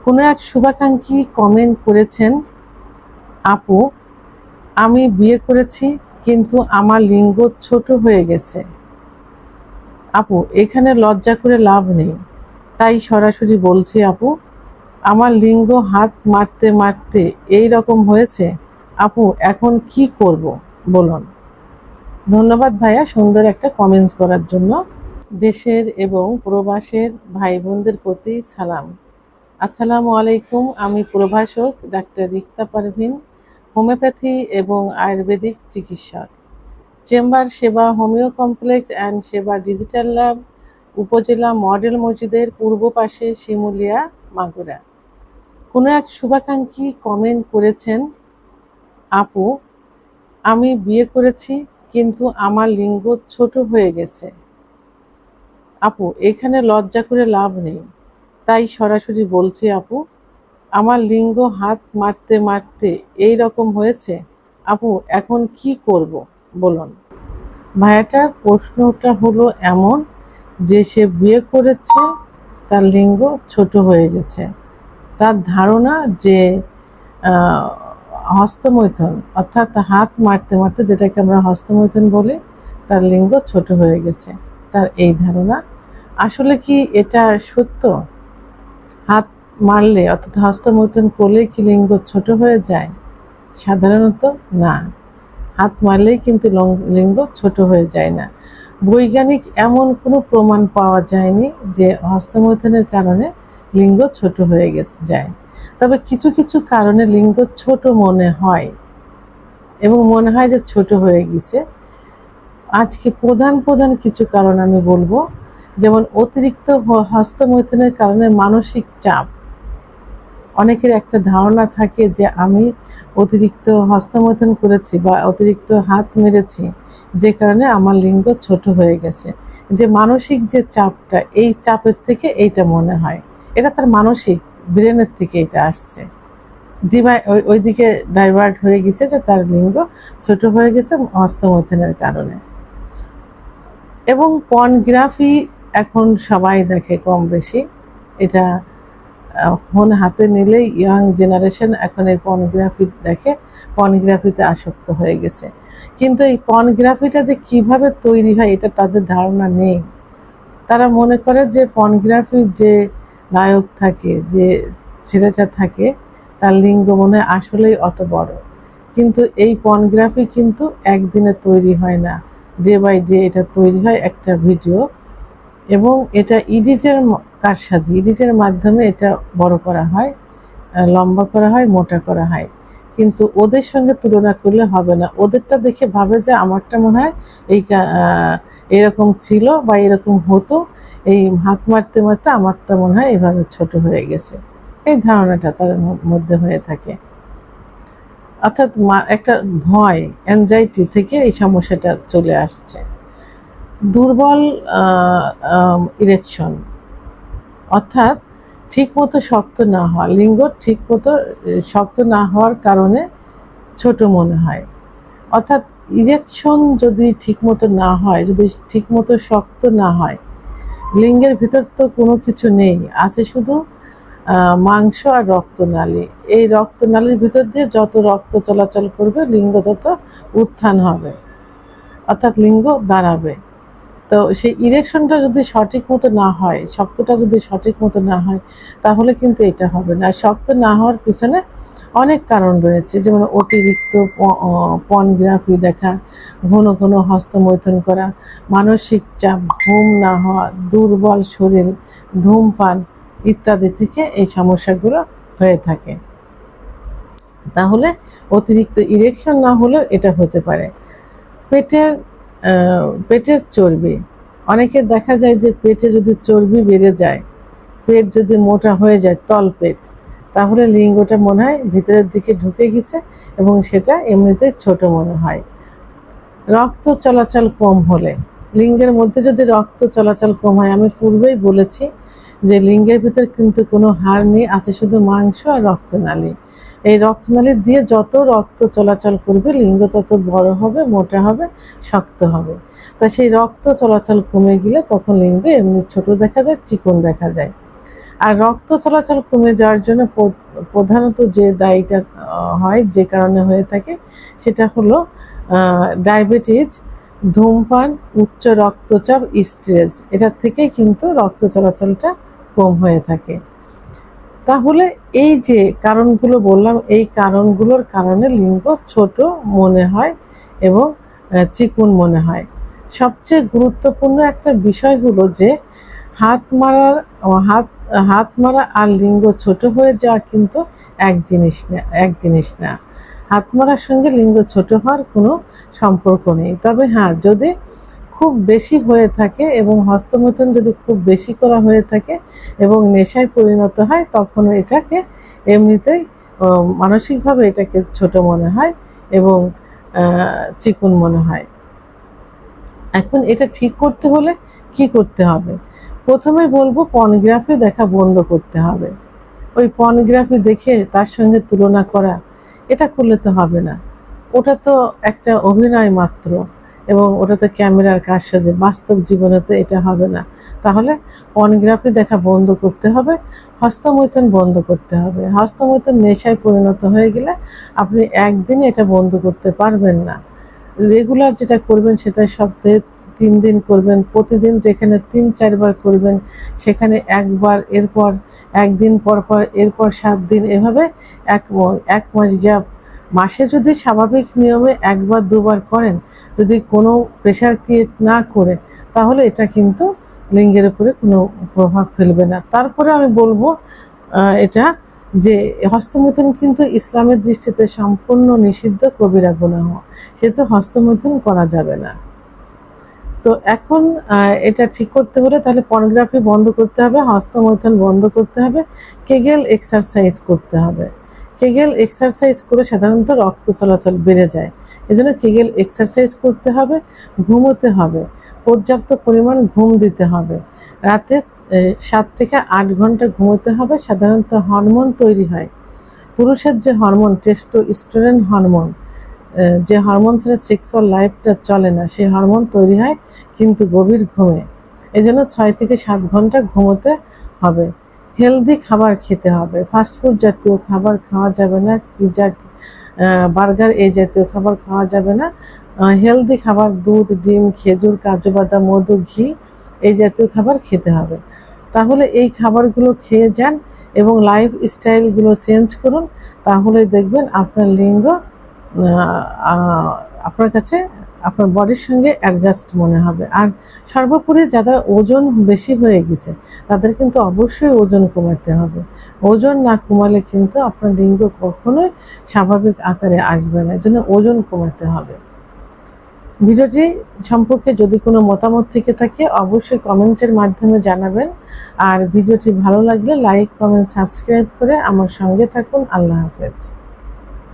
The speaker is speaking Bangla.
কোনো এক শুভাকাঙ্ক্ষী কমেন্ট করেছেন, আপু আমি বিয়ে করেছি কিন্তু আমার লিঙ্গ ছোট হয়ে গেছে। আপু এখানে লজ্জা করে লাভ নেই, তাই সরাসরি বলছি আপু, আমার লিঙ্গ হাত মারতে মারতে এই রকম হয়েছে। আপু এখন কি করব বলুন। ধন্যবাদ ভাইয়া সুন্দর একটা কমেন্টস করার জন্য। দেশের এবং প্রবাসের ভাই বোনদের প্রতি সালাম। আসসালামু আলাইকুম। আমি প্রভাষক ডাক্তার রিক্তা পারভিন, হোমিওপ্যাথি এবং আয়ুর্বেদিক চিকিৎসক, চেম্বার সেবা হোমিও কমপ্লেক্স অ্যান্ড সেবা ডিজিটাল ল্যাব, উপজেলা মডেল মসজিদের পূর্ব পাশে, শিমুলিয়া, মাগুরা। কোনো এক শুভাকাঙ্ক্ষী কমেন্ট করেছেন, আপু আমি বিয়ে করেছি কিন্তু আমার লিঙ্গ ছোট হয়ে গেছে। আপু এখানে লজ্জা করে লাভ নেই, তাই সরাসরি বলছি আপু, আমার লিঙ্গ হাত মারতে মারতে এই রকম হয়েছে। আপু এখন কি করব বলুন। ভাইয়াটার প্রশ্নটা হলো এমন যে সে বিয়ে করেছে, তার লিঙ্গ ছোট হয়ে গেছে। তার ধারণা যে হস্তমৈথুন অর্থাৎ হাত মারতে মারতে, যেটাকে আমরা হস্তমৈথুন বলি, তার লিঙ্গ ছোট হয়ে গেছে, তার এই ধারণা। আসলে কি এটা সত্য? হাত মারলে অর্থাৎ হস্তমৈথুন করলে কি লিঙ্গ ছোট হয়ে যায়? সাধারণত না, হাত মারলেই কিন্তু লিঙ্গ ছোট হয়ে যায় না। বৈজ্ঞানিক এমন কোনো প্রমাণ পাওয়া যায়নি যে হস্তমৈথুনের কারণে লিঙ্গ ছোট হয়ে যায়। তবে কিছু কিছু কারণে লিঙ্গ ছোট মনে হয় এবং মনে হয় যে ছোট হয়ে গেছে। আজকে প্রধান প্রধান কিছু কারণ আমি বলবো, যেমন অতিরিক্ত হস্তমৈথুনের কারণে মানসিক চাপ। অনেকের একটা ধারণা থাকে যে আমি অতিরিক্ত হস্তমৈথুন করেছি বা অতিরিক্ত হাত মেরেছি, যে কারণে আমার লিঙ্গ ছোট হয়ে গেছে। যে মানসিক যে চাপটা, এই চাপের থেকে এইটা মনে হয়, এটা তার মানসিক ব্রেনের থেকে এটা আসছে, ওইদিকে ডাইভার্ট হয়ে গেছে, যে তার লিঙ্গ ছোট হয়ে গেছে হস্তমৈথুনের কারণে। এবং পর্নোগ্রাফি এখন সবাই দেখে কম বেশি, এটা ফোন হাতে নিলেই ইয়াং জেনারেশন এখন এই পর্নোগ্রাফি দেখে, পর্নোগ্রাফিতে আসক্ত হয়ে গেছে। কিন্তু এই পর্নোগ্রাফিটা যে কিভাবে তৈরি হয় এটা তাদের ধারণা নেই। তারা মনে করে যে পর্নোগ্রাফির যে নায়ক থাকে, যে ছেলেটা থাকে, তার লিঙ্গ মনে হয় আসলেই অত বড়। কিন্তু এই পর্নোগ্রাফি কিন্তু একদিনে তৈরি হয় না, ডে বাই ডে এটা তৈরি হয় একটা ভিডিও, এবং এটা এডিটের কারসাজি, এডিটের মাধ্যমে এটা বড় করা হয়, লম্বা করা হয়, মোটা করা হয়। কিন্তু ওদের সঙ্গে তুলনা করলে হবে না। ওদেরটা দেখে ভাবে যে আমারটা মনে হয় এরকম ছিল বা এরকম হতো, এই হাত মারতে মারতে আমারটা মনে হয় এভাবে ছোট হয়ে গেছে, এই ধারণাটা তাদের মধ্যে হয়ে থাকে। অর্থাৎ একটা ভয়, অ্যাংজাইটি থেকে এই সমস্যাটা চলে আসছে। দুর্বল ইরেকশন অর্থাৎ ঠিকমতো শক্ত না হওয়া, লিঙ্গ ঠিকমতো শক্ত না হওয়ার কারণে ছোট মনে হয়। অর্থাৎ ইরেকশন যদি ঠিকমতো না হয়, যদি ঠিকমতো শক্ত না হয়, লিঙ্গের ভিতর তো কোনো কিছু নেই, আছে শুধু মাংস আর রক্তনালী। এই রক্তনালীর ভিতর দিয়ে যত রক্ত চলাচল করবে লিঙ্গ তত উত্থান হবে, অর্থাৎ লিঙ্গ দাঁড়াবে। তো সেই ইরেকশনটা যদি সঠিক মতো না হয়, শক্তটা যদি সঠিক মতো না হয়, তাহলে কিন্তু এটা হবে না। শক্ত না হওয়ার পিছনে অনেক কারণ রয়েছে, যেমন অতিরিক্ত পর্নোগ্রাফি দেখা, ঘন ঘন হস্তমৈথুন করা, মানসিক চাপ, ঘুম না হওয়া, দুর্বল শরীর, ধূমপান ইত্যাদি থেকে এই সমস্যাগুলো হয়ে থাকে। তাহলে অতিরিক্ত ইরেকশন না হলেও এটা হতে পারে। পেটের চর্বি, অনেকে দেখা যায় যে পেটে যদি চর্বি বেড়ে যায়, পেট যদি মোটা হয়ে যায়, তল পেট, তাহলে লিঙ্গটা মনে হয় ভিতরের দিকে ঢুকে গেছে এবং সেটা এমনিতে ছোট মনে হয়। রক্ত চলাচল কম হলে, লিঙ্গের মধ্যে যদি রক্ত চলাচল কম হয়, আমি পূর্বেই বলেছি যে লিঙ্গের ভিতর কিন্তু কোনো হাড় নেই, আছে শুধু মাংস আর রক্তনালী। এই রক্তনালী দিয়ে যত রক্ত চলাচল করবে লিঙ্গ তত বড় হবে, মোটা হবে, শক্ত হবে। তা সেই রক্ত চলাচল কমে গেলে তখন লিঙ্গ এমনি ছোট দেখা যায়, চিকন দেখা যায়। আর রক্ত চলাচল কমে যাওয়ার জন্য প্রধানত যে দায়ীটা হয়, যে কারণে হয়ে থাকে, সেটা হলো ডায়াবেটিস, ধূমপান, উচ্চ রক্তচাপ, স্ট্রেস। এটার থেকেই কিন্তু রক্ত চলাচলটা কম হয়ে থাকে। তাহলে এই যে কারণগুলো বললাম, এই কারণগুলোর কারণে লিঙ্গ ছোট মনে হয় এবং চিকুন মনে হয়। সবচেয়ে গুরুত্বপূর্ণ একটা বিষয় হলো যে হাত মারা আর লিঙ্গ ছোট হয়ে যাওয়া কিন্তু এক জিনিস না। হাত মারার সঙ্গে লিঙ্গ ছোট হওয়ার কোনো সম্পর্ক নেই। তবে হ্যাঁ, যদি খুব বেশি হয়ে থাকে এবং হস্তমৈথুন যদি খুব বেশি করা হয়ে থাকে এবং নেশায় পরিণত হয়, তখন এটাকে এমনিতেই মানসিকভাবে এটাকে ছোট মনে হয় এবং চিকুন মনে হয়। এখন এটা ঠিক করতে হলে কি করতে হবে? প্রথমে বলবো পর্নোগ্রাফি দেখা বন্ধ করতে হবে। ওই পর্নোগ্রাফি দেখে তার সঙ্গে তুলনা করা, এটা করলে তো হবে না। ওটা তো একটা অভিনয় মাত্র এবং ওটা তো ক্যামেরার কারসাজি, বাস্তব জীবনে তো এটা হবে না। তাহলে পর্নোগ্রাফি দেখা বন্ধ করতে হবে, হস্তমৈথুন বন্ধ করতে হবে। হস্তমৈথুন নেশায় পরিণত হয়ে গেলে আপনি একদিনে এটা বন্ধ করতে পারবেন না। রেগুলার যেটা করবেন সেটা সপ্তাহে 3 দিন করবেন, প্রতিদিন যেখানে 3-4 বার করবেন সেখানে একবার, এরপর একদিন পর পর, এরপর 7 দিন, এভাবে এক মাস গ্যাপ। মাসে যদি স্বাভাবিক নিয়মে 1-2 বার করেন, যদি কোনো প্রেশার ক্রিয়েট না করে, তাহলে এটা কিন্তু লিঙ্গের উপরে কোনো প্রভাব ফেলবে না। তারপরে আমি বলবো এটা যে হস্তমৈথুন কিন্তু ইসলামের দৃষ্টিতে সম্পূর্ণ নিষিদ্ধ, কবিরা গুনাহ, সেহেতু হস্তমৈথুন করা যাবে না। তো এখন এটা ঠিক করতে হলে তাহলে পর্নোগ্রাফি বন্ধ করতে হবে, হস্তমৈথুন বন্ধ করতে হবে, কেগেল এক্সারসাইজ করতে হবে। কেগেল এক্সারসাইজ করে সাধারণত রক্ত চলাচল বেড়ে যায়, এজন্য কেগেল এক্সারসাইজ করতে হবে। ঘুমোতে হবে, পর্যাপ্ত পরিমাণ ঘুম দিতে হবে। রাতে 7 থেকে 8 ঘন্টা ঘুমোতে হবে। সাধারণত হরমোন তৈরি হয়, পুরুষের যে হরমোন টেস্টোস্টেরন হরমোন, যে হরমোন ছাড়া সেক্সুয়াল লাইফটা চলে না, সেই হরমোন তৈরি হয় কিন্তু গভীর ঘুমে। এজন্য 6 থেকে 7 ঘন্টা ঘুমোতে হবে। হেলদি খাবার খেতে হবে, ফাস্টফুড জাতীয় খাবার খাওয়া যাবে না, পিৎজা, বার্গার এই জাতীয় খাবার খাওয়া যাবে না। হেলদি খাবার, দুধ, ডিম, খেজুর, কাজু বাদাম, মধু, ঘি এই জাতীয় খাবার খেতে হবে। তাহলে এই খাবারগুলো খেয়ে যান এবং লাইফ স্টাইলগুলো চেঞ্জ করুন, তাহলে দেখবেন আপনার লিঙ্গ আপনার কাছে আপনার বডির সঙ্গে অ্যাডজাস্ট মনে হবে। আর সর্বোপরি যাদের ওজন বেশি হয়ে গেছে তাদের কিন্তু অবশ্যই ওজন কমাতে হবে। ওজন না কমালে কিন্তু আপনার লিঙ্গ কখনোই স্বাভাবিক আকারে আসবে না, এজন্য ওজন কমাতে হবে। ভিডিওটি সম্পর্কে যদি কোনো মতামত থেকে থাকে অবশ্যই কমেন্টের মাধ্যমে জানাবেন। আর ভিডিওটি ভালো লাগলে লাইক, কমেন্ট, সাবস্ক্রাইব করে আমার সঙ্গে থাকুন। আল্লাহ হাফেজ।